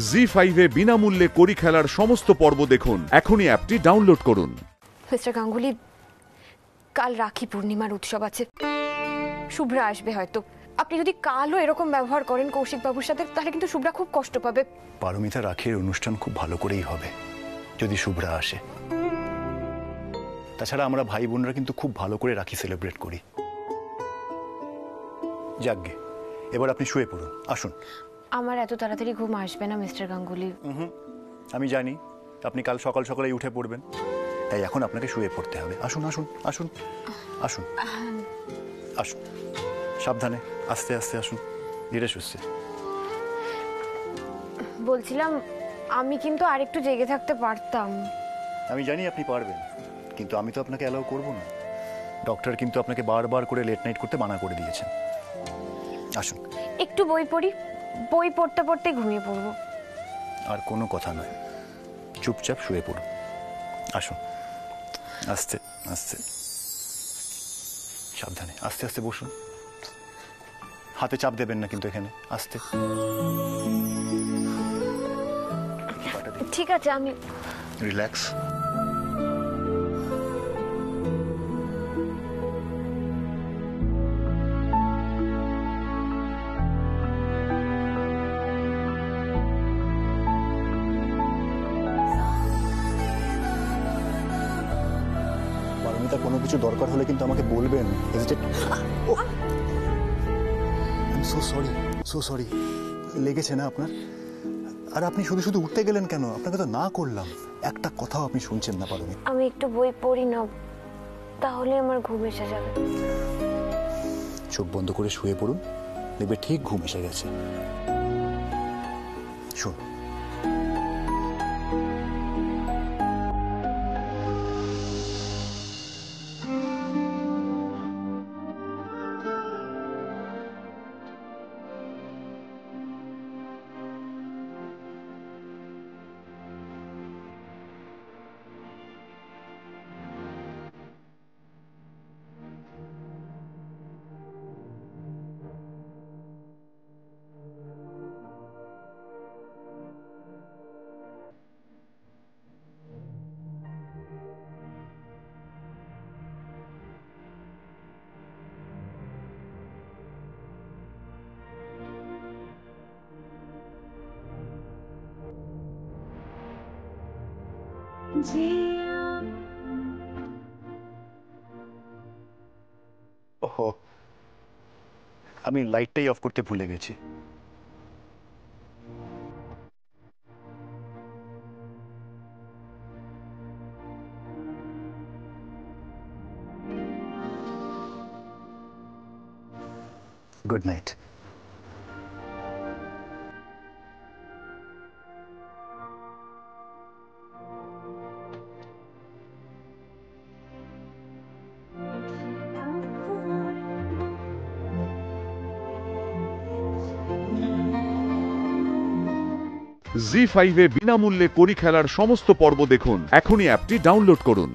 জি5 এ বিনামূল্যে কড়ি খেলার সমস্ত পর্ব দেখুন। এখনই অ্যাপটি ডাউনলোড করুন। মিস্টার গাঙ্গুলি, কাল রাখি পূর্ণিমার উৎসব আছে, শুভ্রা আসবে হয়তো। আপনি যদি কালও এরকম ব্যবহার করেন কৌশিক বাবুর সাথে, তাহলে কিন্তু শুভ্রা খুব কষ্ট পাবে। পারমিতা, রাখির অনুষ্ঠান খুব ভালো করেই হবে যদি শুভ্রা আসে। তাছাড়া আমরা ভাই বোনরা কিন্তু খুব ভালো করে রাখি সেলিব্রেট করি। যাকগে, এবার আপনি শুয়ে পড়ুন, আসুন। আমার এত তাড়াতাড়ি ঘুম আসবে না মিস্টার গাঙ্গুলি। আমি জানি আপনি কাল সকাল সকালে উঠে পড়বেন, তাই এখন আপনাকে শুয়ে পড়তে হবে। আসুন আসুন আসুন আসুন আসুন, সাবধানে, আস্তে আস্তে আসুন, ধীরে সুস্থে। বলছিলাম, আমি কিন্তু আরেকটু জেগে থাকতে পারতাম। আমি জানি আপনি পারবেন, কিন্তু আমি তো আপনাকে অ্যালাউ করব না। ডক্টর কিন্তু আপনাকে বারবার করে লেট নাইট করতে মানা করে দিয়েছেন। আসুন, একটু বই পড়ি, বই পড়তে পড়তে ঘুমিয়ে পড়বো। আর কোনো কথা নয়, চুপচাপ শুয়ে পড়ুন। আসুন, আস্তে আস্তে, সাবধানে, আস্তে আস্তে বসুন। হাতে চাপ দেবেন না কিন্তু এখানে, আস্তে। ঠিক আছে, আমি রিল্যাক্স। পারমিতা, কোনো কিছু দরকার হলে কিন্তু আমাকে বলবেন। সো সরি, লেগেছে না আপনার? আর আপনি শুধু শুধু উঠতে গেলেন কেন? আপনাকে তো না করলাম, একটা কথাও আপনি শুনছেন না। পারমিতা, আমি একটু বই পড়ি না, তাহলে আমার ঘুম এসে যাবে। চোখ বন্ধ করে শুয়ে পড়ুন, দেখবে ঠিক ঘুম এসে গেছে। শুন, ওহো, আমি লাইটটাই অফ করতে ভুলে গেছি। Good night. জি5 এ বিনামূল্যে কড়ি খেলার সমস্ত পর্ব দেখুন। এখনই অ্যাপটি ডাউনলোড করুন।